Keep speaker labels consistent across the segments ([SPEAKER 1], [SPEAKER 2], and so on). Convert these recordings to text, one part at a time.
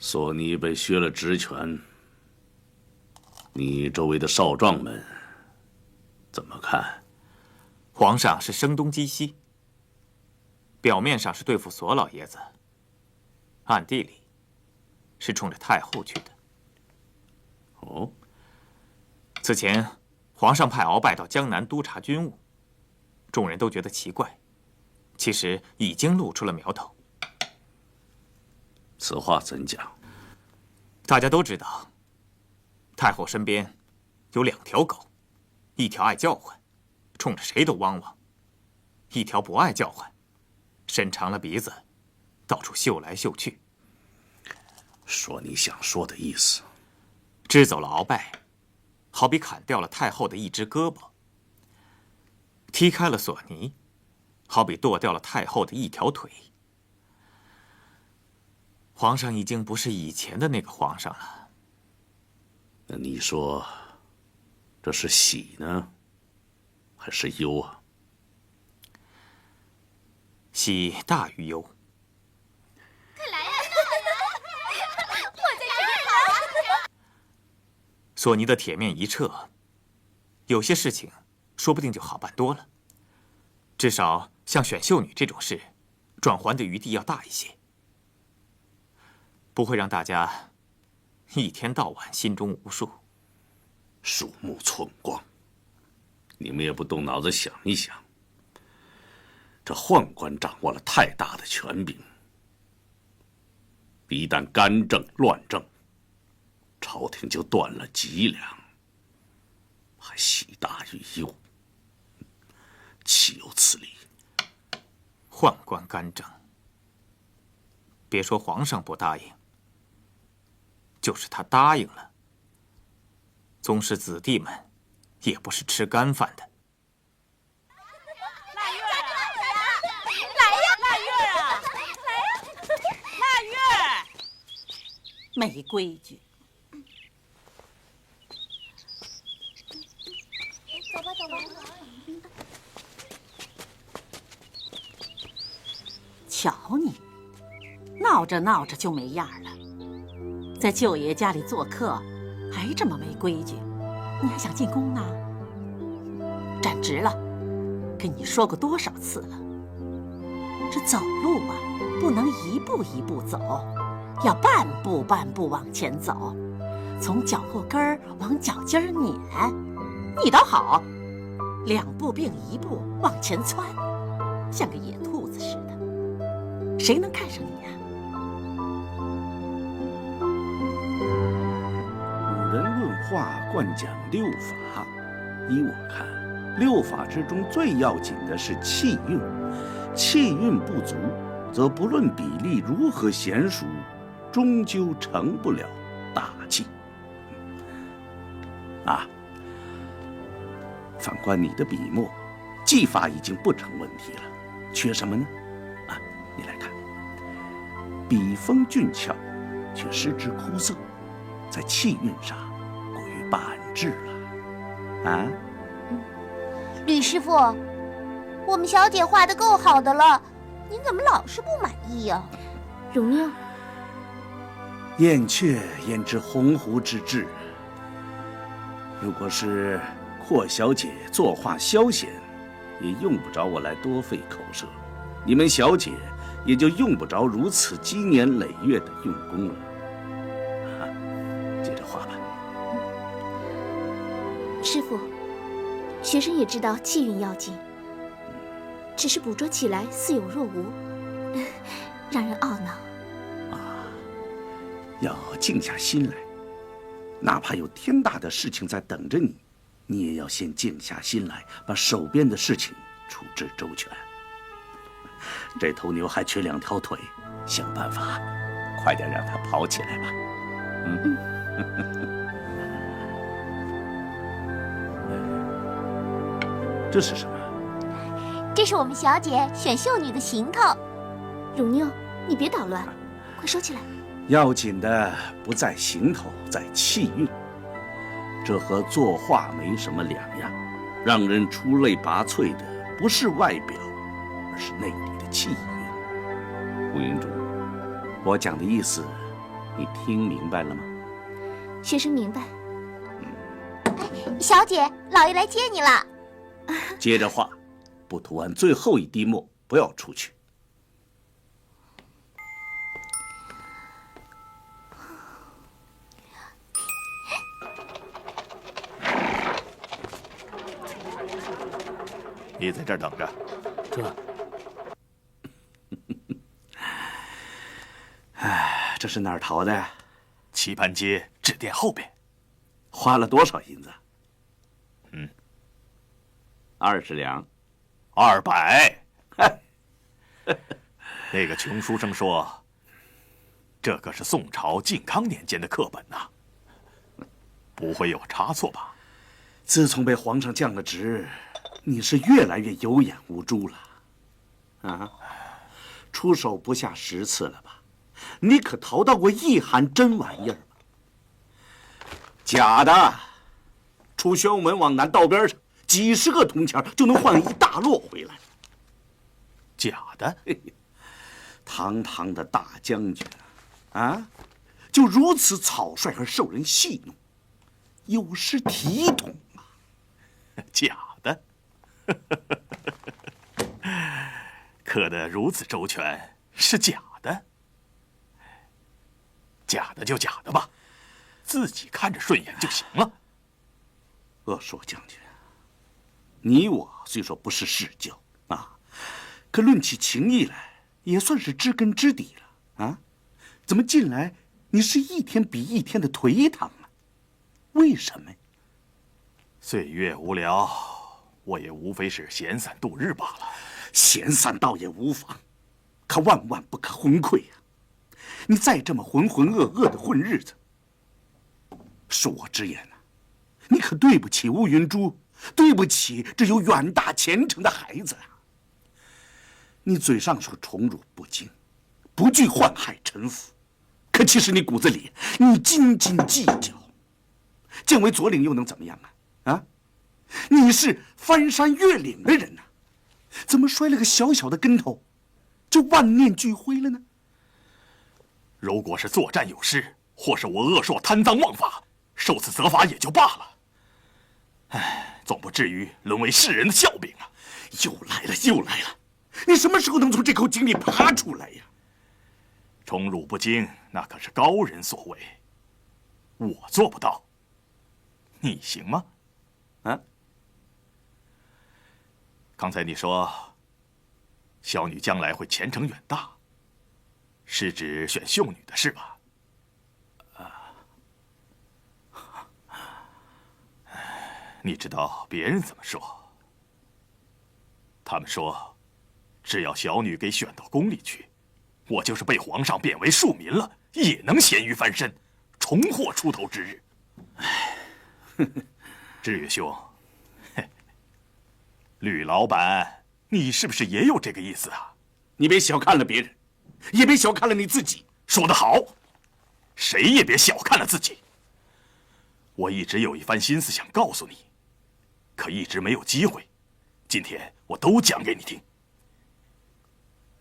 [SPEAKER 1] 索尼被削了职权，你周围的少壮们怎么看？
[SPEAKER 2] 皇上是声东击西，表面上是对付索老爷子，暗地里是冲着太后去的。
[SPEAKER 1] 哦，
[SPEAKER 2] 此前皇上派鳌拜到江南督察军务，众人都觉得奇怪，其实已经露出了苗头。
[SPEAKER 1] 此话怎讲？
[SPEAKER 2] 大家都知道，太后身边有2条狗，一条爱叫唤，冲着谁都汪汪；一条不爱叫唤，伸长了鼻子，到处嗅来嗅去。
[SPEAKER 1] 说你想说的意思。
[SPEAKER 2] 支走了鳌拜，好比砍掉了太后的一只胳膊；踢开了索尼，好比剁掉了太后的一条腿。皇上已经不是以前的那个皇上了。
[SPEAKER 1] 那你说，这是喜呢，还是忧啊？
[SPEAKER 2] 喜大于忧。
[SPEAKER 3] 快来呀！我在这边好啊！
[SPEAKER 2] 索尼的铁面一撤，有些事情说不定就好办多了。至少像选秀女这种事，转圜的余地要大一些，不会让大家一天到晚心中无数。
[SPEAKER 1] 鼠目寸光，你们也不动脑子想一想，这宦官掌握了太大的权柄，一旦干政乱政，朝廷就断了脊梁，还喜大于忧，岂有此理！
[SPEAKER 2] 宦官干政，别说皇上不答应，就是他答应了，宗室子弟们也不是吃干饭的。
[SPEAKER 4] 腊月啊，来呀！腊月啊，来呀！腊月，
[SPEAKER 5] 没规矩。
[SPEAKER 3] 走吧，走吧。
[SPEAKER 5] 瞧你，闹着闹着就没样了，在舅爷家里做客，还这么没规矩，你还想进宫呢？站直了，跟你说过多少次了，这走路啊，不能一步一步走，要半步半步往前走，从脚后跟儿往脚尖儿撵。你倒好，2步并1步往前窜，像个野兔子似的，谁能看上你呀？
[SPEAKER 6] 古人论话惯讲6法，依我看，6法之中最要紧的是气运，气运不足，则不论比例如何娴熟，终究成不了大器。反观你的笔墨，技法已经不成问题了，缺什么呢？你来看，笔锋俊俏，却失之枯涩，在气韵上过于板滞了。
[SPEAKER 3] 吕师傅，我们小姐画的够好的了，您怎么老是不满意呀？荣妞，
[SPEAKER 6] 燕雀焉知鸿鹄之志？如果是霍小姐作画消闲，也用不着我来多费口舌，你们小姐也就用不着如此积年累月的用功了。接着画吧。
[SPEAKER 3] 师傅，学生也知道气韵要紧，只是捕捉起来似有若无，让人懊恼。
[SPEAKER 6] 要静下心来，哪怕有天大的事情在等着你，你也要先静下心来，把手边的事情处置周全。这头牛还缺2条腿，想办法快点让它跑起来吧。这是什么？
[SPEAKER 3] 这是我们小姐选秀女的行头。荣妞，你别捣乱，快收起来。
[SPEAKER 6] 要紧的不在行头，在气韵。这和作画没什么两样，让人出类拔萃的不是外表，而是内里的气韵。吴云竹，我讲的意思你听明白了吗？
[SPEAKER 3] 学生明白。
[SPEAKER 7] 小姐，老爷来接你了。
[SPEAKER 6] 接着画，不涂完最后一滴墨，不要出去。
[SPEAKER 8] 你在这儿等着。
[SPEAKER 6] 这是哪儿淘的呀？
[SPEAKER 8] 棋盘街纸店后边。
[SPEAKER 6] 花了多少银子？20两。
[SPEAKER 8] 200。那个穷书生说，这可是宋朝靖康年间的课本呐，不会有差错吧？
[SPEAKER 6] 自从被皇上降了职，你是越来越有眼无珠了。啊，出手不下10次了吧？你可淘到过一函真玩意儿吗？假的，出宣武门往南道边上，几十个铜钱就能换一大摞回来。
[SPEAKER 8] 假的，
[SPEAKER 6] 堂堂的大将军啊，就如此草率而受人戏弄，有失体统啊！
[SPEAKER 8] 假的，刻得如此周全，是假的。假的就假的吧，自己看着顺眼就行了。
[SPEAKER 6] 鄂硕将军，你我虽说不是世交啊，可论起情谊来，也算是知根知底了啊。怎么近来你是一天比一天的颓唐啊？为什么？
[SPEAKER 8] 岁月无聊，我也无非是闲散度日罢了。
[SPEAKER 6] 闲散倒也无妨，可万万不可昏聩啊！你再这么浑浑噩噩的混日子，恕我直言呐，你可对不起乌云珠，对不起这有远大前程的孩子啊！你嘴上说宠辱不惊，不惧宦海沉浮，可其实你骨子里你斤斤计较。见为左领又能怎么样啊？啊，你是翻山越岭的人呐，怎么摔了个小小的跟头，就万念俱灰了呢？
[SPEAKER 8] 如果是作战有失，或是我鄂硕贪赃枉法，受此责罚也就罢了。唉，总不至于沦为世人的笑柄啊！
[SPEAKER 6] 又来了，又来了！你什么时候能从这口井里爬出来呀？
[SPEAKER 8] 宠辱不惊，那可是高人所为，我做不到。你行吗？
[SPEAKER 6] 啊？
[SPEAKER 8] 刚才你说，小女将来会前程远大，是指选秀女的是吧？你知道别人怎么说？他们说，只要小女给选到宫里去，我就是被皇上贬为庶民了，也能咸鱼翻身，重获出头之日。志远兄，吕老板，你是不是也有这个意思啊？
[SPEAKER 6] 你别小看了别人，也别小看了你自己。
[SPEAKER 8] 说得好，谁也别小看了自己。我一直有一番心思想告诉你，可一直没有机会。今天我都讲给你听，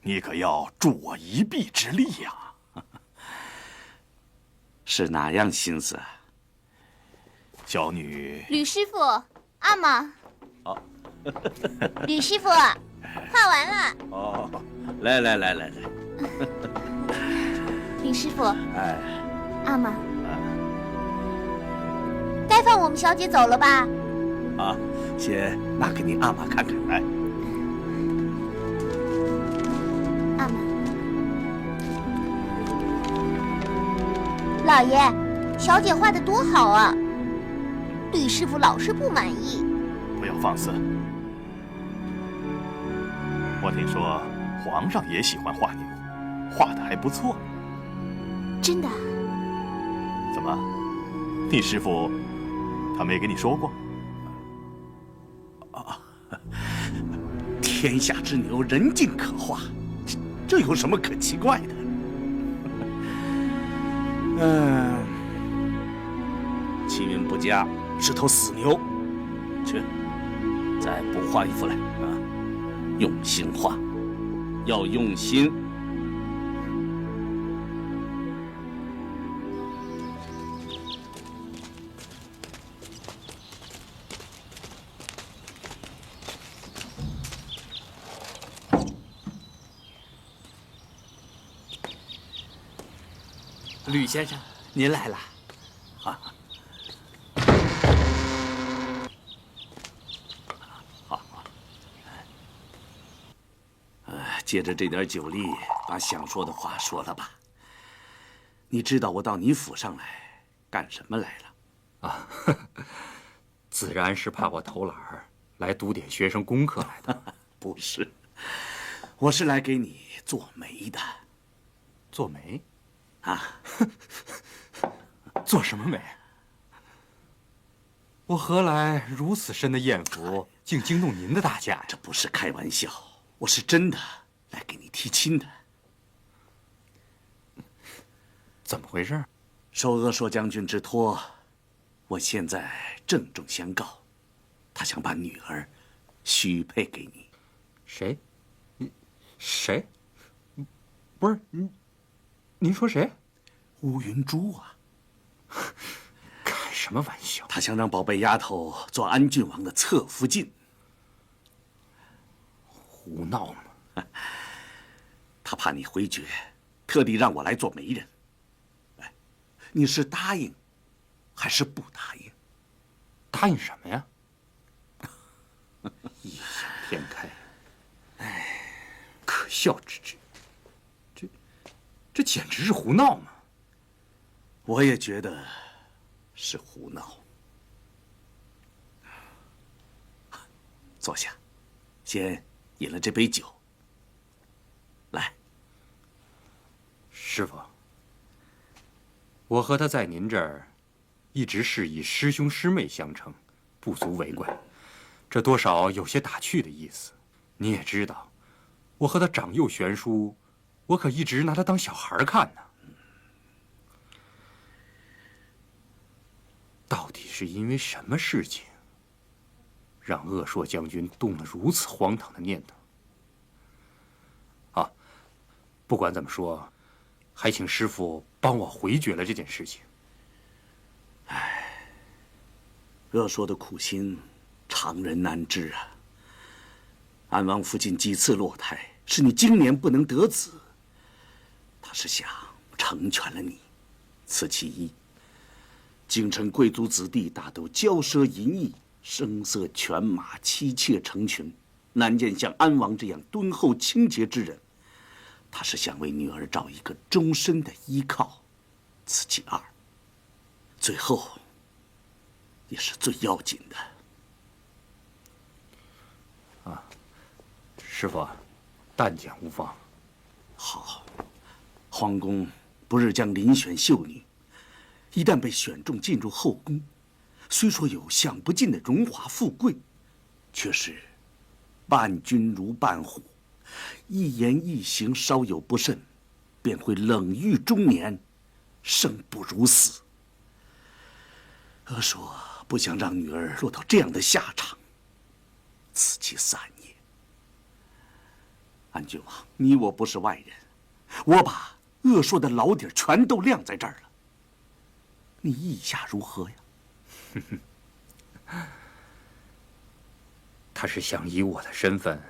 [SPEAKER 8] 你可要助我一臂之力呀！
[SPEAKER 6] 是哪样心思啊？
[SPEAKER 8] 小女，
[SPEAKER 7] 吕师傅，阿玛。
[SPEAKER 6] 哦，
[SPEAKER 7] 吕师傅，画完了。
[SPEAKER 6] 哦，来。
[SPEAKER 7] 吕师傅，
[SPEAKER 6] 哎，
[SPEAKER 7] 阿玛，该放我们小姐走了吧？
[SPEAKER 6] 啊，先拿给你阿玛看看。哎，
[SPEAKER 7] 阿玛，老爷，小姐画的多好啊！吕师傅老是不满意。
[SPEAKER 8] 不要放肆！我听说皇上也喜欢画牛，画的还不错。
[SPEAKER 3] 真的？
[SPEAKER 8] 怎么，你师傅他没跟你说过？
[SPEAKER 6] 天下之牛，人尽可画，这有什么可奇怪的？气运不佳，是头死牛。去，再补画一幅来啊！用心画，要用心。
[SPEAKER 9] 吕先生，您来了。
[SPEAKER 6] 借着这点酒力，把想说的话说了吧。你知道我到你府上来干什么来了？
[SPEAKER 9] 啊，自然是怕我偷懒儿，来督点学生功课来的。
[SPEAKER 6] 不是，我是来给你做媒的。
[SPEAKER 9] 做媒？
[SPEAKER 6] 啊？
[SPEAKER 9] 做什么媒？我何来如此深的艳福，竟惊动您的大驾呀？
[SPEAKER 6] 这不是开玩笑，我是真的来给你提亲的。
[SPEAKER 9] 怎么回事？
[SPEAKER 6] 受阿硕将军之托，我现在郑重相告，他想把女儿许配给你。
[SPEAKER 9] 谁？谁？不是您说谁？
[SPEAKER 6] 乌云珠啊！
[SPEAKER 9] 开什么玩笑？
[SPEAKER 6] 他想让宝贝丫头做安郡王的侧福晋。
[SPEAKER 9] 胡闹嘛！
[SPEAKER 6] 他怕你回绝，特地让我来做媒人。哎，你是答应，还是不答应？
[SPEAKER 9] 答应什么呀？异想天开！哎，可笑之至！这简直是胡闹嘛！
[SPEAKER 6] 我也觉得是胡闹。坐下，先饮了这杯酒。来，
[SPEAKER 9] 师傅，我和他在您这儿一直是以师兄师妹相称，不足为怪，这多少有些打趣的意思。你也知道，我和他长幼悬殊，我可一直拿他当小孩看呢。到底是因为什么事情，让鄂硕将军动了如此荒唐的念头？啊，不管怎么说，还请师傅帮我回绝了这件事情。
[SPEAKER 6] 唉，鄂硕的苦心，常人难知啊。安王父亲几次落胎，是你今年不能得子，他是想成全了你，此其一。京城贵族子弟大都骄奢淫逸，声色犬马，妻妾成群，难见像安王这样敦厚清洁之人。他是想为女儿找一个终身的依靠，此其二。最后，也是最要紧的。
[SPEAKER 9] 啊，师傅，但讲无妨。
[SPEAKER 6] 好，皇宫不日将遴选秀女，一旦被选中进入后宫，虽说有享不尽的荣华富贵，却是伴君如伴虎，一言一行稍有不慎，便会冷狱中年，生不如死。阿硕不想让女儿落到这样的下场，此其三也。安郡王，你我不是外人，我把鄂硕的老底全都晾在这儿了，你意下如何呀？
[SPEAKER 9] 他是想以我的身份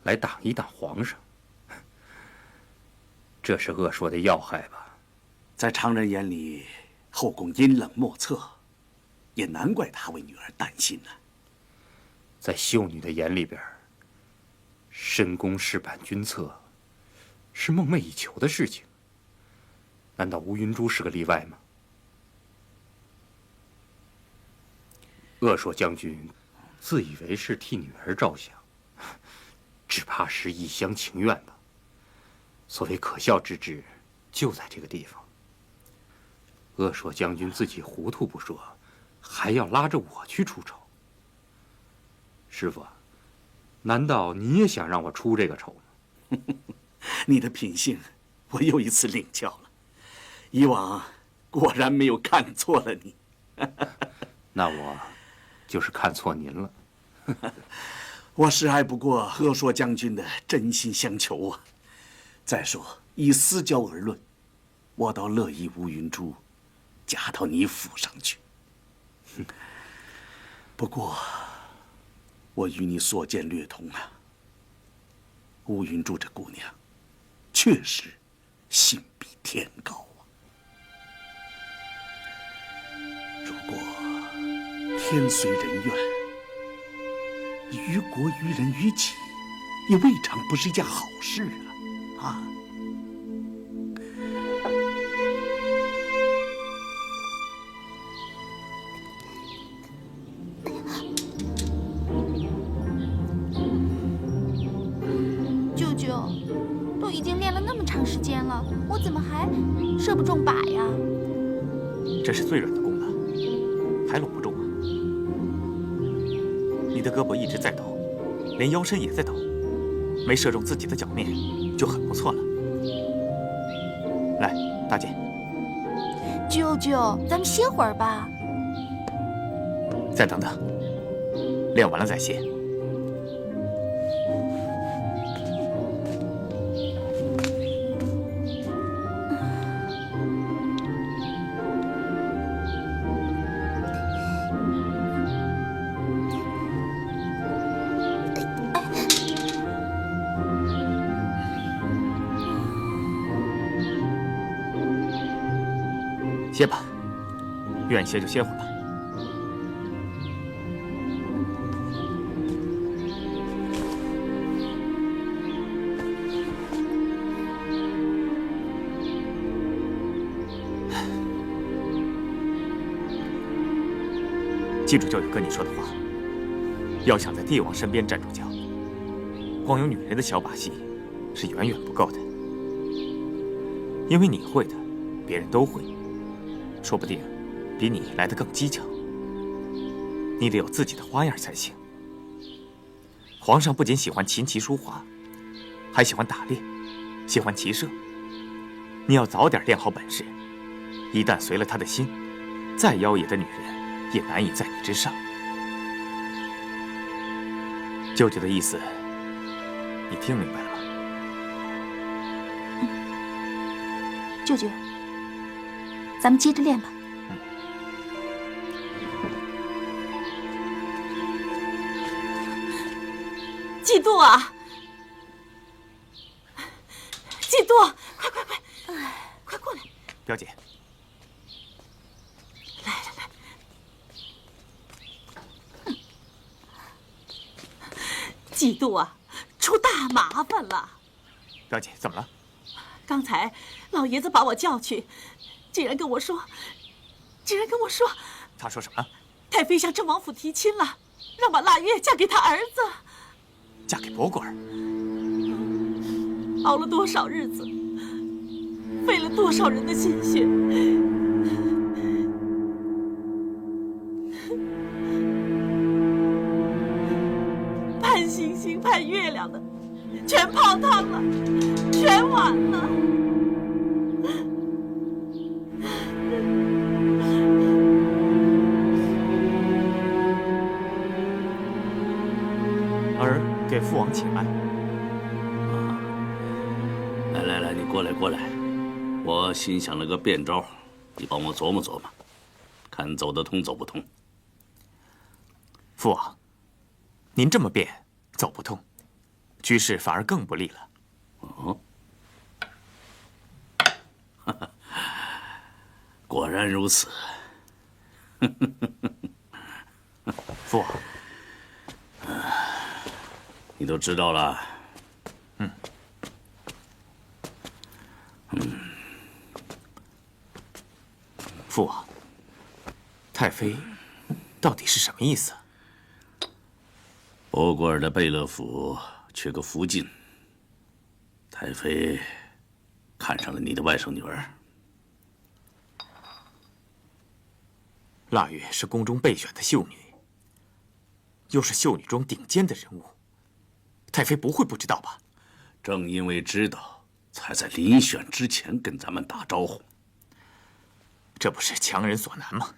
[SPEAKER 9] 来挡一挡皇上，这是鄂硕的要害吧？
[SPEAKER 6] 在常人眼里，后宫阴冷莫测，也难怪他为女儿担心呢。
[SPEAKER 9] 在秀女的眼里边，深宫事办君侧，是梦寐以求的事情。难道乌云珠是个例外吗？鄂硕将军自以为是替女儿着想，只怕是一厢情愿吧。所谓可笑之至，就在这个地方。鄂硕将军自己糊涂不说，还要拉着我去出丑。师傅，难道你也想让我出这个丑吗？
[SPEAKER 6] 你的品性，我又一次领教了。以往果然没有看错了你。
[SPEAKER 9] 那我就是看错您了。
[SPEAKER 6] 我是爱不过鄂硕将军的真心相求啊。再说以私交而论，我倒乐意乌云珠嫁到你府上去。不过，我与你所见略同啊。乌云珠这姑娘，确实心比天高啊。天随人愿，于国于人于己，也未尝不是一件好事啊！
[SPEAKER 7] 舅舅，都已经练了那么长时间了，我怎么还射不中靶呀？
[SPEAKER 2] 这是最软的弓了，还拢不中啊？你的胳膊一直在抖，连腰身也在抖，没射中自己的脚面就很不错了。来，大姐。
[SPEAKER 7] 舅舅，咱们歇会儿吧。
[SPEAKER 2] 再等等，练完了再歇。歇吧，愿意歇就歇会儿吧。记住舅舅跟你说的话，要想在帝王身边站住脚，光有女人的小把戏是远远不够的。因为你会的，别人都会。说不定比你来得更机巧，你得有自己的花样才行。皇上不仅喜欢琴棋书画，还喜欢打猎，喜欢骑射。你要早点练好本事，一旦随了他的心，再妖冶的女人也难以在你之上。舅舅的意思，你听明白了吗？
[SPEAKER 7] 舅舅，咱们接着练吧。
[SPEAKER 5] 季度啊，季度，快过来！
[SPEAKER 2] 表姐，
[SPEAKER 5] 来，季度啊，出大麻烦了！
[SPEAKER 2] 表姐，怎么了？
[SPEAKER 5] 刚才老爷子把我叫去，竟然跟我说，
[SPEAKER 2] 他说什么？
[SPEAKER 5] 太妃向郑王府提亲了，让把腊月嫁给他儿子。
[SPEAKER 2] 嫁给伯国儿？
[SPEAKER 5] 熬了多少日子，费了多少人的心血，盼星星盼月亮的，全泡汤了，全完了。
[SPEAKER 2] 儿给父王请安。
[SPEAKER 1] 来，你过来，我心想了个变招，你帮我琢磨琢磨，看走得通走不通。
[SPEAKER 2] 父王，您这么变，走不通，局势反而更不利了。
[SPEAKER 1] 哦，果然如此。
[SPEAKER 2] 父王，
[SPEAKER 1] 你都知道了。
[SPEAKER 2] 父王，太妃到底是什么意思？
[SPEAKER 1] 伯国尔的贝勒府缺个福晋，太妃看上了你的外甥女儿。
[SPEAKER 2] 腊月是宫中备选的秀女，又是秀女中顶尖的人物，太妃不会不知道吧？
[SPEAKER 1] 正因为知道，才在遴选之前跟咱们打招呼。
[SPEAKER 2] 这不是强人所难吗？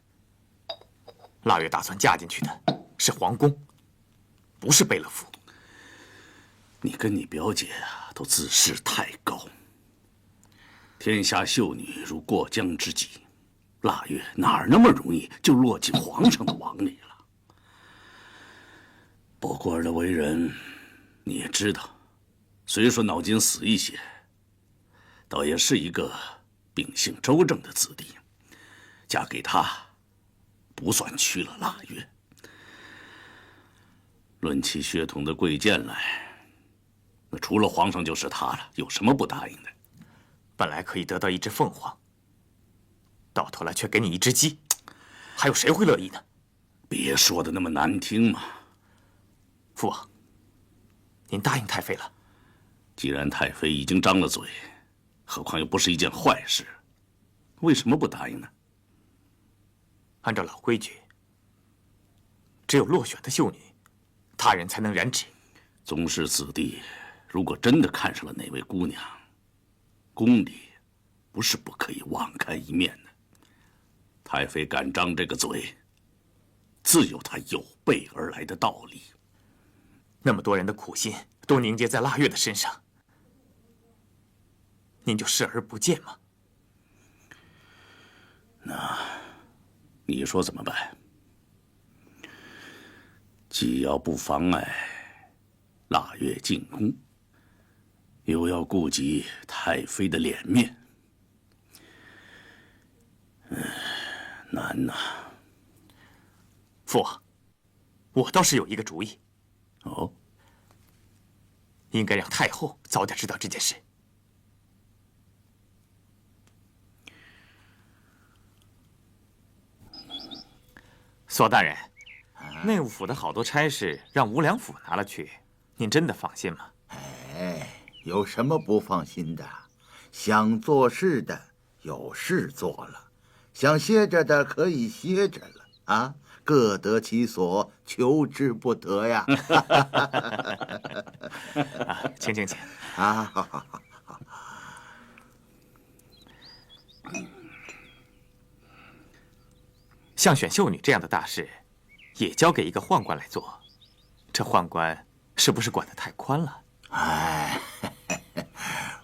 [SPEAKER 2] 腊月打算嫁进去的是皇宫，不是贝勒府。
[SPEAKER 1] 你跟你表姐啊，都自视太高。天下秀女如过江之鲫，腊月哪儿那么容易就落进皇上的网里了？伯国尔的为人，你也知道，虽说脑筋死一些，倒也是一个秉性周正的子弟。嫁给他，不算屈了腊月。论起血统的贵贱来，那除了皇上就是他了，有什么不答应的？
[SPEAKER 2] 本来可以得到一只凤凰，到头来却给你一只鸡，还有谁会乐意呢？
[SPEAKER 1] 别说的那么难听嘛。
[SPEAKER 2] 父王，您答应太妃了。
[SPEAKER 1] 既然太妃已经张了嘴，何况又不是一件坏事，为什么不答应呢？
[SPEAKER 2] 按照老规矩，只有落选的秀女，他人才能染指。
[SPEAKER 1] 宗室子弟如果真的看上了哪位姑娘，宫里不是不可以网开一面的。太妃敢张这个嘴，自有她有备而来的道理。
[SPEAKER 2] 那么多人的苦心都凝结在腊月的身上，您就视而不见吗？
[SPEAKER 1] 那你说怎么办？既要不妨碍腊月进宫，又要顾及太妃的脸面，难呐。
[SPEAKER 2] 父王，我倒是有一个主意。
[SPEAKER 1] 哦，
[SPEAKER 2] 应该让太后早点知道这件事。索大人，内务府的好多差事让无良府拿了去，您真的放心吗？
[SPEAKER 10] 哎，有什么不放心的？想做事的有事做了，想歇着的可以歇着了啊，各得其所，求之不得呀。
[SPEAKER 2] 请请
[SPEAKER 10] 啊，好好好。
[SPEAKER 2] 像选秀女这样的大事，也交给一个宦官来做，这宦官是不是管得太宽了？
[SPEAKER 10] 哎，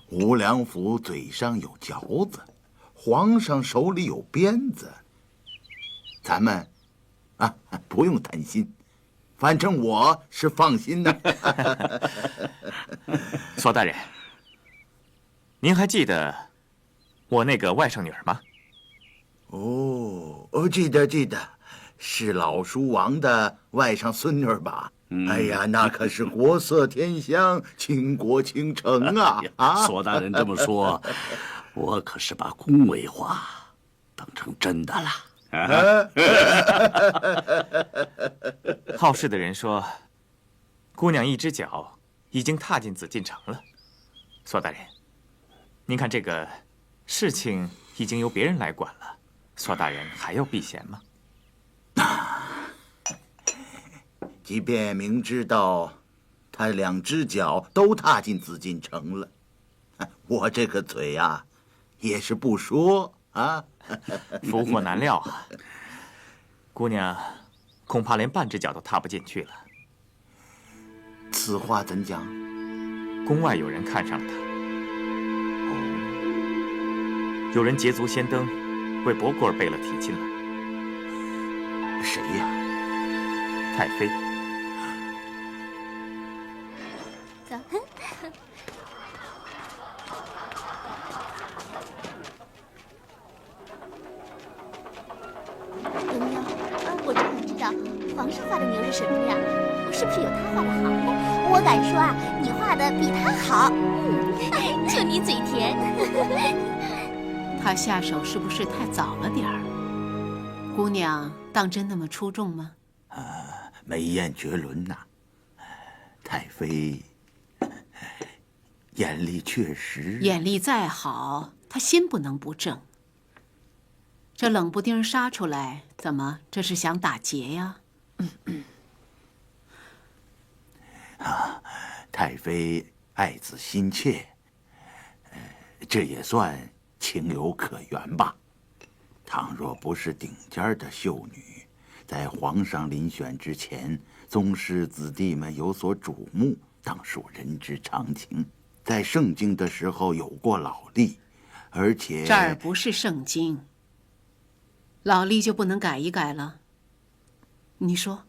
[SPEAKER 10] 无良府嘴上有嚼子，皇上手里有鞭子，咱们啊不用担心，反正我是放心的。
[SPEAKER 2] 索大人，您还记得我那个外甥女儿吗？
[SPEAKER 10] 哦，记得，是老叔王的外甥孙女吧？哎呀，那可是国色天香、倾国倾城啊！啊，
[SPEAKER 1] 索大人这么说，我可是把恭维话当成真的了。
[SPEAKER 2] 好事的人说，姑娘一只脚已经踏进紫禁城了。索大人，您看这个事情已经由别人来管了，索大人还要避嫌吗？
[SPEAKER 10] 即便明知道他两只脚都踏进紫禁城了，我这个嘴啊，也是不说啊。
[SPEAKER 2] 福祸难料啊，姑娘恐怕连半只脚都踏不进去了。
[SPEAKER 10] 此话怎讲？
[SPEAKER 2] 宫外有人看上了她，有人捷足先登，为博古尔贝勒提亲了。
[SPEAKER 10] 谁呀？
[SPEAKER 2] 太妃。
[SPEAKER 3] 走。牛牛，我正想知道皇上画的牛是什么样，是不是有他画的好？我敢说啊，你画的比他好。就你嘴甜。
[SPEAKER 5] 他下手是不是太早了点儿？姑娘当真那么出众吗？
[SPEAKER 10] 美艳绝伦呐，太妃眼力确实。
[SPEAKER 5] 眼力再好，她心不能不正。这冷不丁杀出来，怎么这是想打劫呀？
[SPEAKER 10] 太妃爱子心切，这也算情有可原吧。倘若不是顶尖的秀女，在皇上临选之前，宗室子弟们有所瞩目，当属人之常情。在盛京的时候有过老例，而且
[SPEAKER 5] 这儿不是盛京，老例就不能改一改了？你说，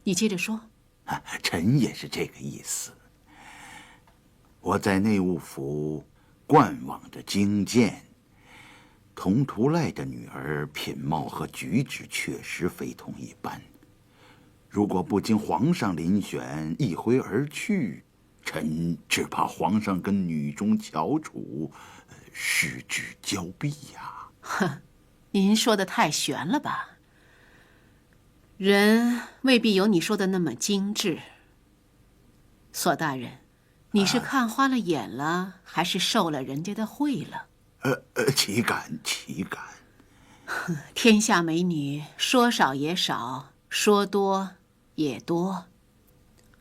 [SPEAKER 5] 你接着说。
[SPEAKER 10] 臣也是这个意思。我在内务府观望着京见，佟图赖的女儿品貌和举止确实非同一般。如果不经皇上遴选，一挥而去，臣只怕皇上跟女中翘楚，失之交臂呀。
[SPEAKER 5] 哼，您说的太玄了吧？人未必有你说的那么精致。索大人，你是看花了眼了，还是受了人家的贿了？
[SPEAKER 10] 岂敢。
[SPEAKER 5] 天下美女，说少也少，说多也多。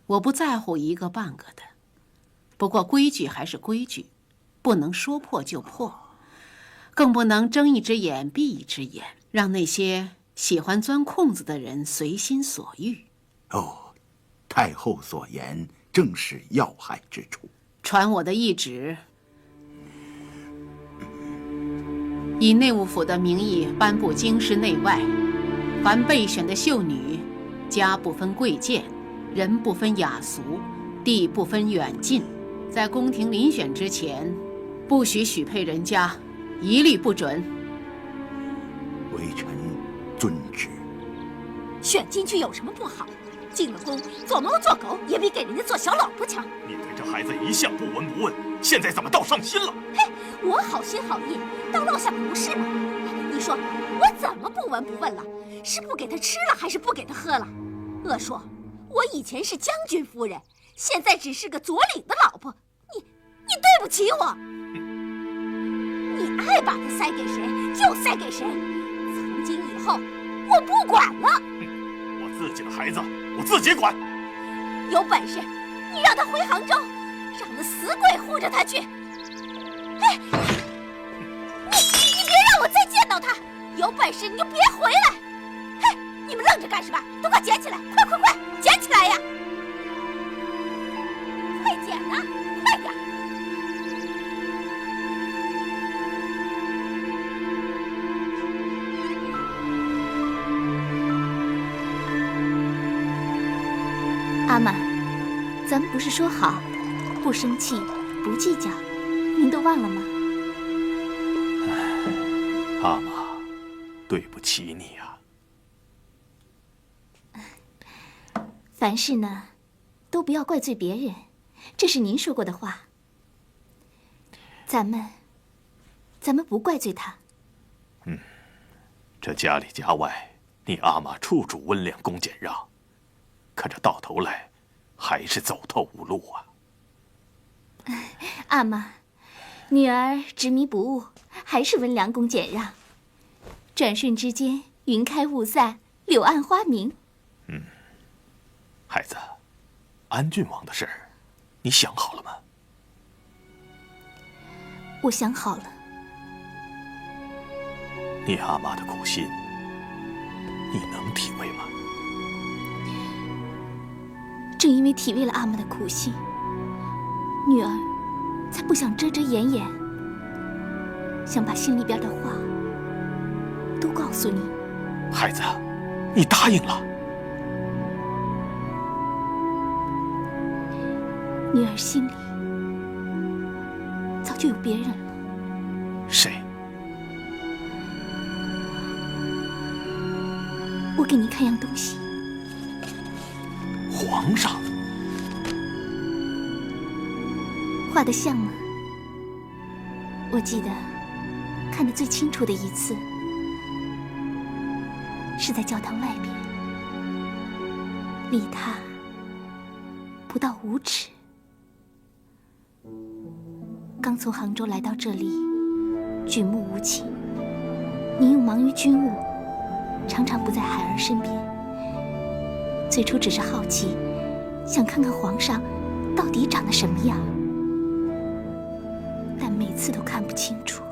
[SPEAKER 5] 我不在乎一个半个的，不过规矩还是规矩，不能说破就破，更不能睁一只眼闭一只眼，让那些喜欢钻空子的人随心所欲。
[SPEAKER 10] 哦，太后所言正是要害之处。
[SPEAKER 5] 传我的懿旨，以内务府的名义颁布京师内外，凡备选的秀女，家不分贵贱，人不分雅俗，地不分远近，在宫廷遴选之前，不许许配人家，一律不准。
[SPEAKER 10] 微臣遵旨。
[SPEAKER 3] 选进去有什么不好？进了宫，做猫做狗也比给人家做小老婆强。
[SPEAKER 8] 你对这孩子一向不闻不问，现在怎么倒上心了？
[SPEAKER 3] 嘿，我好心好意，当落下不是吗？你说我怎么不闻不问了？是不给他吃了，还是不给他喝了？鄂硕，我以前是将军夫人，现在只是个左领的老婆，你对不起我。你爱把他塞给谁就塞给谁，从今以后我不管了。
[SPEAKER 8] 我自己的孩子我自己管。
[SPEAKER 3] 有本事你让他回杭州，让那死鬼护着他去。哎，你别让我再见到他！有本事你就别回来！嘿，你们愣着干什么？都快捡起来！快，捡起来呀！快捡啊！快点！阿玛，咱们不是说好，不生气，不计较，您都忘了吗？
[SPEAKER 8] 阿玛，对不起你啊。
[SPEAKER 3] 凡事呢，都不要怪罪别人，这是您说过的话。咱们不怪罪他。
[SPEAKER 8] 这家里家外，你阿玛处处温良恭俭让，可这到头来，还是走投无路啊。
[SPEAKER 3] 阿玛，女儿执迷不悟，还是温良恭俭让。转瞬之间，云开雾散，柳暗花明。
[SPEAKER 8] 孩子，安郡王的事儿，你想好了吗？
[SPEAKER 3] 我想好了。
[SPEAKER 8] 你阿玛的苦心，你能体会吗？
[SPEAKER 3] 正因为体味了阿玛的苦心，女儿才不想遮遮掩掩，想把心里边的话都告诉你。
[SPEAKER 8] 孩子，你答应了。
[SPEAKER 3] 女儿心里早就有别人了。
[SPEAKER 8] 谁？
[SPEAKER 3] 我给你看样东西。
[SPEAKER 8] 皇上
[SPEAKER 3] 画得像吗？我记得看得最清楚的一次是在教堂外边，离他不到5尺。刚从杭州来到这里，举目无亲，您又忙于军务，常常不在孩儿身边。最初只是好奇，想看看皇上到底长得什么样，但每次都看不清楚，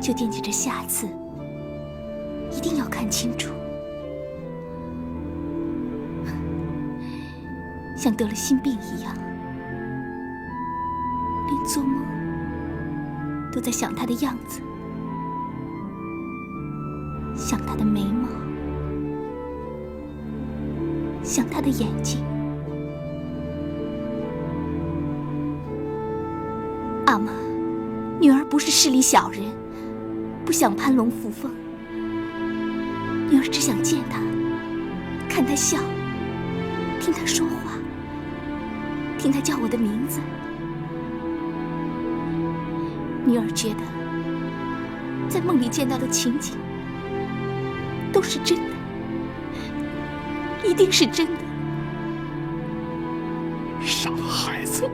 [SPEAKER 3] 就惦记着下次一定要看清楚，像得了心病一样，连做梦都在想他的样子，想他的眉毛，想他的眼睛。阿玛，女儿不是势利小人，不想攀龙附凤，女儿只想见他，看他笑，听他说话，听他叫我的名字。女儿觉得，在梦里见到的情景都是真的，一定是真的。
[SPEAKER 8] 傻孩子！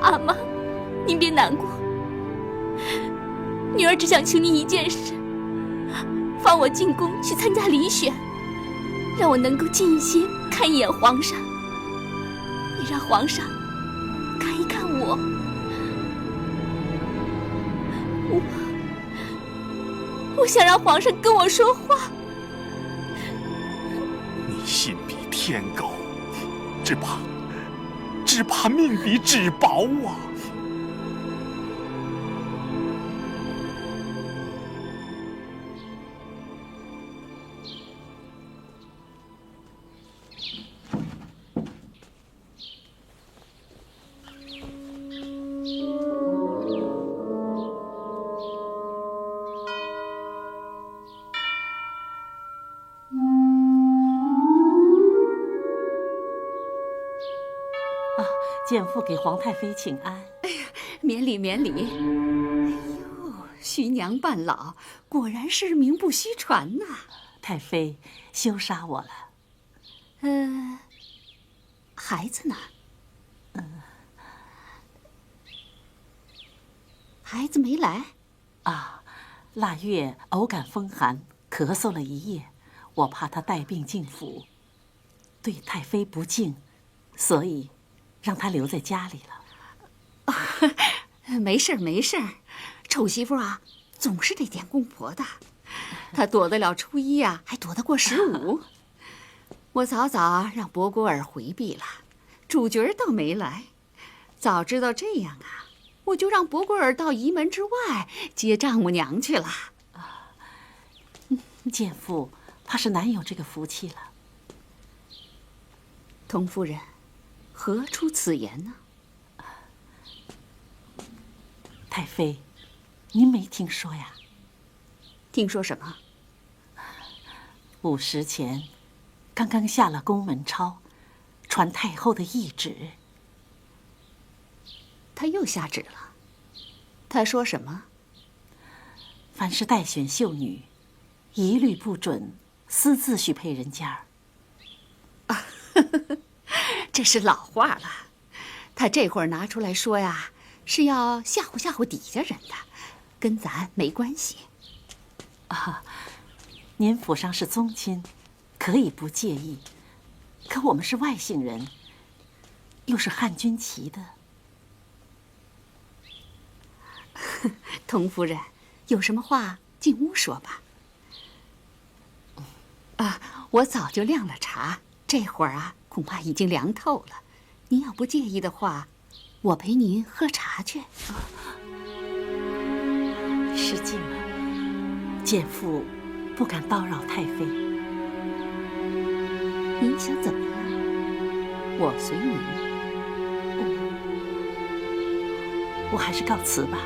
[SPEAKER 3] 阿妈，您别难过，女儿只想请你一件事，放我进宫去参加遴选，让我能够近一些看一眼皇上，也让皇上看一看我。我想让皇上跟我说话。
[SPEAKER 8] 你心比天高，只怕命比纸薄啊！
[SPEAKER 5] 简父给皇太妃请安。
[SPEAKER 11] 免礼免礼。哎呦，徐娘半老，果然是名不虚传呐。
[SPEAKER 5] 太妃休杀我了。
[SPEAKER 11] 孩子呢？孩子没来？
[SPEAKER 5] 啊，腊月偶感风寒，咳嗽了一夜，我怕他带病进府，对太妃不敬，所以让他留在家里
[SPEAKER 11] 了。没事没事，丑媳妇啊，总是得见公婆的。她躲得了初一啊，还躲得过15。我早早让博古尔回避了，主角倒没来。早知道这样啊，我就让博古尔到仪门之外接丈母娘去了。
[SPEAKER 5] 简父怕是难有这个福气了。
[SPEAKER 11] 童夫人，何出此言呢？
[SPEAKER 5] 太妃，您没听说呀？
[SPEAKER 11] 听说什么
[SPEAKER 5] ？5时前，刚刚下了宫门抄，传太后的懿旨。
[SPEAKER 11] 他又下旨了？他说什么？
[SPEAKER 5] 凡是待选秀女，一律不准私自许配人家。
[SPEAKER 11] 这是老话了，他这会儿拿出来说呀，是要吓唬吓唬底下人的，跟咱没关系。
[SPEAKER 5] 您府上是宗亲，可以不介意，可我们是外姓人，又是汉军旗的。
[SPEAKER 11] 童夫人，有什么话进屋说吧。我早就晾了茶，这会儿啊，恐怕已经凉透了。您要不介意的话，我陪您喝茶去。
[SPEAKER 5] 失敬了，简父不敢叨扰太妃。
[SPEAKER 11] 您想怎么样？我随您。
[SPEAKER 5] 我还是告辞吧。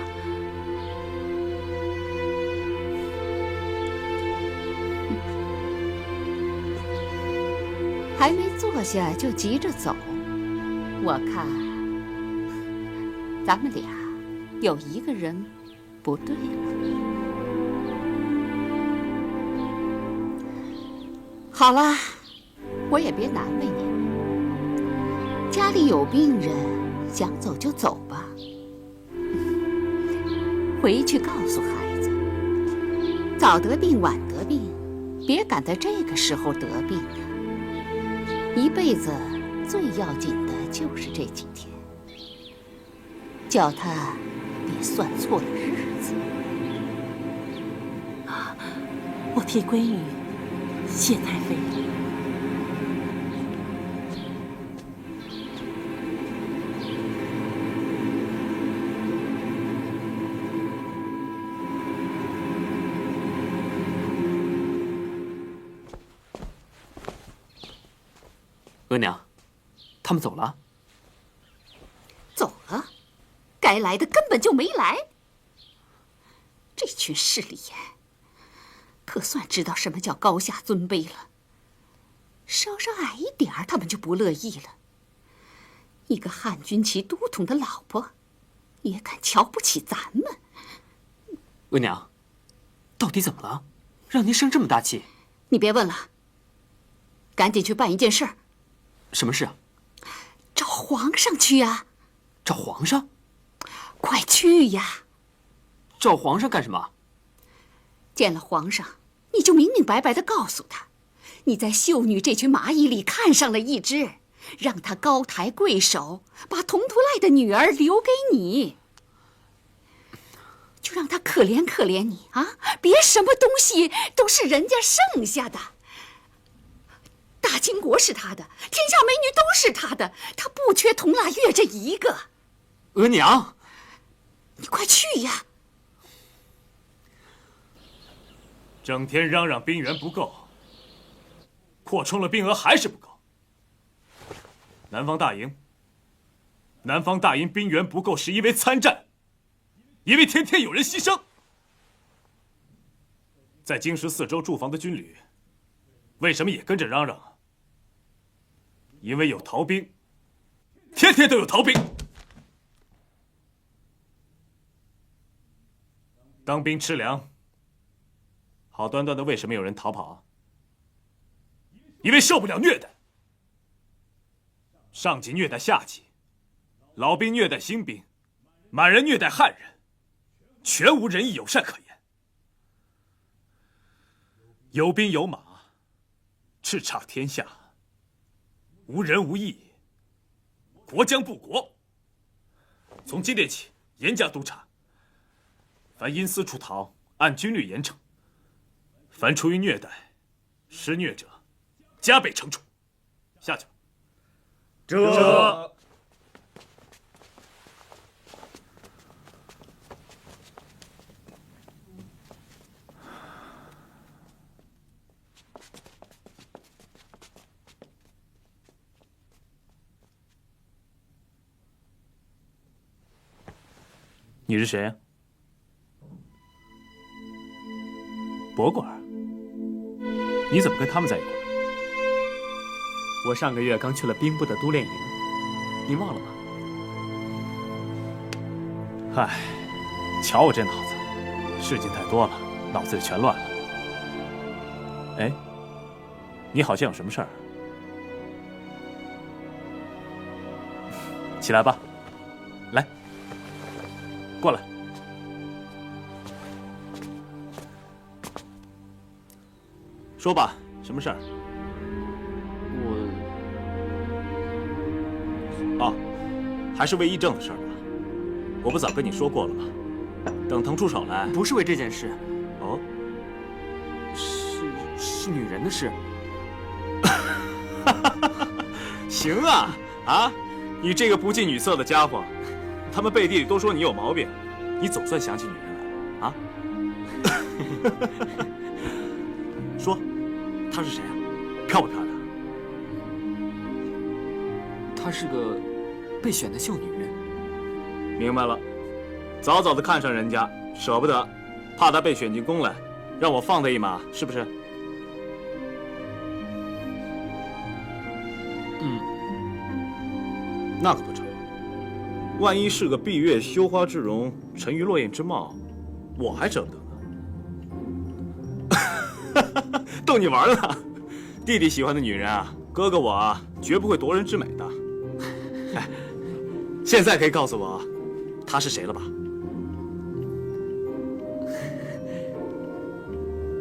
[SPEAKER 11] 还没坐下就急着走，我看咱们俩有一个人不对了。好了，我也别难为你，家里有病人，想走就走吧。回去告诉孩子，早得病晚得病，别赶在这个时候得病啊。一辈子最要紧的就是这几天，叫他别算错了日子。
[SPEAKER 5] 我替闺女谢太妃。
[SPEAKER 2] 额娘，他们走了。
[SPEAKER 11] 走了，该来的根本就没来。这群势利眼，可算知道什么叫高下尊卑了。稍稍矮一点儿，他们就不乐意了。一个汉军旗都统的老婆，也敢瞧不起咱们？
[SPEAKER 12] 额娘，到底怎么了？让您生这么大气？
[SPEAKER 11] 你别问了，赶紧去办一件事儿。
[SPEAKER 12] 什么事啊？
[SPEAKER 11] 找皇上去呀！
[SPEAKER 12] 找皇上？
[SPEAKER 11] 快去呀！
[SPEAKER 12] 找皇上干什么？
[SPEAKER 11] 见了皇上，你就明明白白的告诉他，你在秀女这群蚂蚁里看上了一只，让他高抬贵手，把佟图赖的女儿留给你，就让他可怜可怜你啊！别什么东西都是人家剩下的。大清国是他的，天下美女都是他的，他不缺佟腊月这一个。
[SPEAKER 12] 额娘，
[SPEAKER 11] 你快去呀！
[SPEAKER 8] 整天嚷嚷兵源不够，扩充了兵额还是不够。南方大营兵源不够，是因为参战，因为天天有人牺牲。在京师4周驻防的军旅，为什么也跟着嚷嚷？因为有逃兵，天天都有逃兵。当兵吃粮，好端端的为什么有人逃跑啊？因为受不了虐待。上级虐待下级，老兵虐待新兵，满人虐待汉人，全无仁义友善可言。有兵有马，叱咤天下，无仁无义，国将不国。从今天起，严加督查，凡因私出逃，按军律严惩；凡出于虐待、施虐者，加倍惩处。下去。这。你是谁呀？博果儿，你怎么跟他们在一块儿？
[SPEAKER 12] 我上个月刚去了兵部的督练营，您忘了吗？
[SPEAKER 8] 唉，瞧我这脑子，事情太多了，脑子里全乱了。哎，你好像有什么事儿？起来吧，来，过来。说吧，什么事儿？还是魏议政的事儿吧。我不早跟你说过了吗？等腾出手来。
[SPEAKER 12] 不是为这件事。
[SPEAKER 8] 哦，
[SPEAKER 12] 是女人的事。
[SPEAKER 8] 行啊，啊，你这个不近女色的家伙，他们背地里都说你有毛病，你总算想起女人来了啊。说，她是谁啊？漂不漂亮？
[SPEAKER 12] 她是个被选的秀女。
[SPEAKER 8] 明白了，早早的看上人家，舍不得，怕她被选进宫来，让我放她一马，是不是？那可不成，万一是个闭月羞花之容，沉鱼落雁之貌，我还舍不得呢。逗你玩呢，弟弟喜欢的女人啊，哥哥我啊，绝不会夺人之美的。哎，现在可以告诉我，她是谁了吧？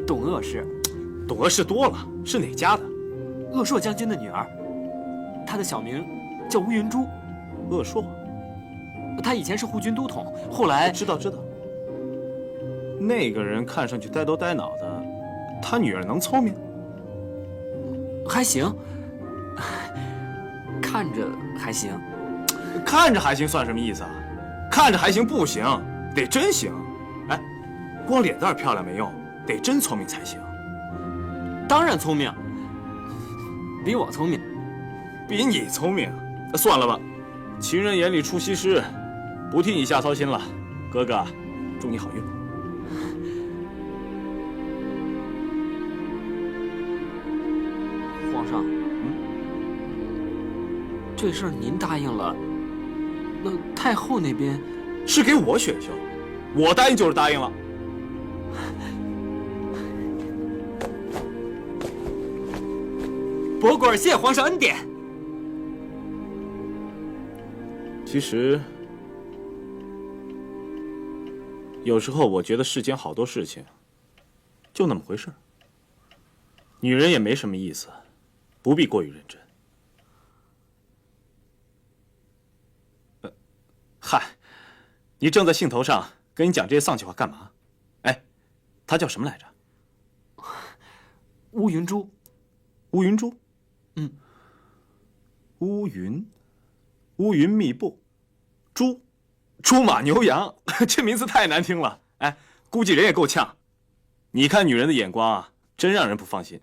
[SPEAKER 12] 董鄂氏。
[SPEAKER 8] 董鄂氏多了，是哪家的？
[SPEAKER 12] 鄂硕将军的女儿，她的小名叫乌云珠。
[SPEAKER 8] 鄂硕，
[SPEAKER 12] 她以前是护军都统，后来
[SPEAKER 8] 知道。那个人看上去呆头呆脑的，他女儿能聪明？
[SPEAKER 12] 还行，看着还行。
[SPEAKER 8] 看着还行算什么意思啊？看着还行不行，得真行。哎，光脸蛋漂亮没用，得真聪明才行。
[SPEAKER 12] 当然聪明，比我聪明。
[SPEAKER 8] 比你聪明？算了吧，情人眼里出西施，不替你瞎操心了。哥哥，祝你好运。
[SPEAKER 12] 上，这事儿您答应了，那太后那边
[SPEAKER 2] 是给我选秀，我答应就是答应了。
[SPEAKER 12] 博果儿谢皇上恩典。
[SPEAKER 2] 其实，有时候我觉得世间好多事情，就那么回事儿。女人也没什么意思，不必过于认真。嗨，你正在兴头上，跟你讲这些丧气话干嘛？哎，她叫什么来着？
[SPEAKER 12] 乌云珠。
[SPEAKER 2] 乌云珠？
[SPEAKER 12] 嗯。
[SPEAKER 2] 乌云密布，猪马牛羊，这名字太难听了。哎，估计人也够呛。你看女人的眼光啊，真让人不放心。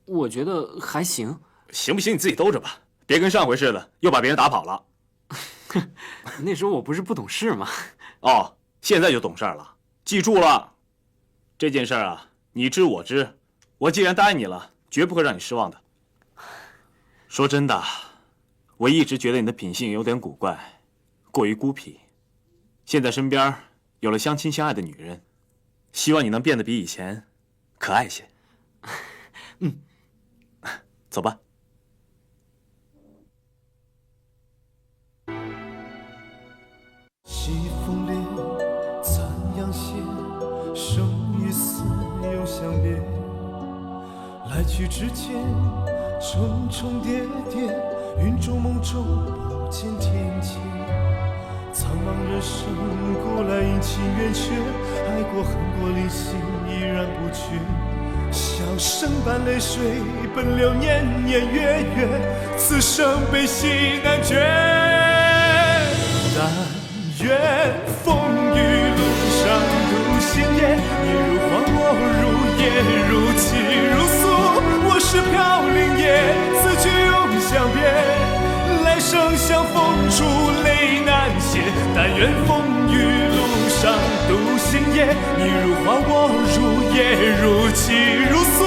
[SPEAKER 12] 我觉得还行。
[SPEAKER 2] 行不行你自己兜着吧，别跟上回似的又把别人打跑了。
[SPEAKER 12] 那时候我不是不懂事吗？
[SPEAKER 2] 哦，现在就懂事了。记住了，这件事啊，你知我知。我既然答应你了，绝不会让你失望的。说真的，我一直觉得你的品性有点古怪，过于孤僻。现在身边有了相亲相爱的女人，希望你能变得比以前可爱些。
[SPEAKER 12] 嗯，
[SPEAKER 2] 走吧。
[SPEAKER 13] 西风烈，残阳斜，生与死永相别。来去之间，重重叠叠，云中梦中不见天界。苍茫人生，古来阴晴圆缺，爱过恨过离心，依然不绝。笑声般泪水奔流，年年月月，此生悲喜难决。但愿风雨路上独行也，你如花我如叶，如泣如诉。我是飘零叶，此去永相别，来生相逢处泪难歇。但愿风雨路上独行也，你如花我如叶，如泣如诉。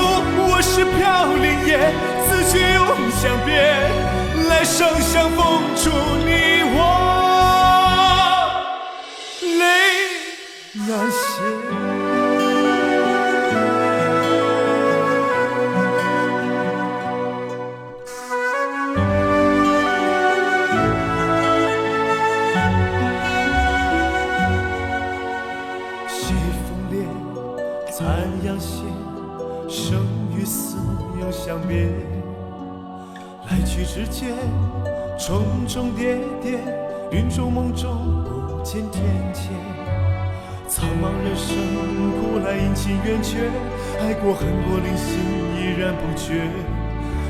[SPEAKER 13] 我是飘零叶，此去永相别，来生相逢处你我泪难歇。相别，来去之间，重重叠叠，云中梦中不见天界。苍茫人生，古来阴晴圆缺，爱过恨过离心，依然不绝。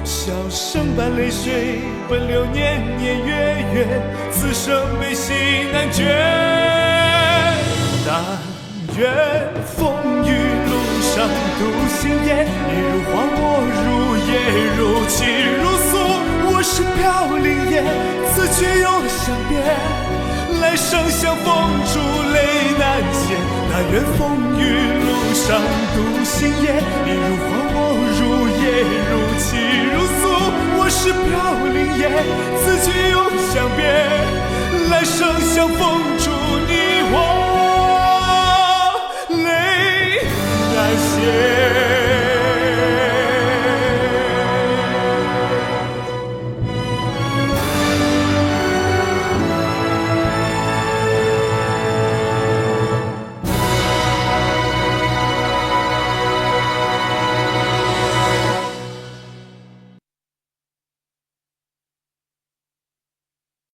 [SPEAKER 13] 笑声般泪水奔流，年年月月，此生悲喜难决。但愿风雨路上独行也，你如花我如叶，如泣如诉。我是飘零叶，此去永相别，来生相逢处泪难歇。但愿风雨路上独行也，你如花我如叶，如泣如诉。我是飘零叶，此去永相别，来生相逢处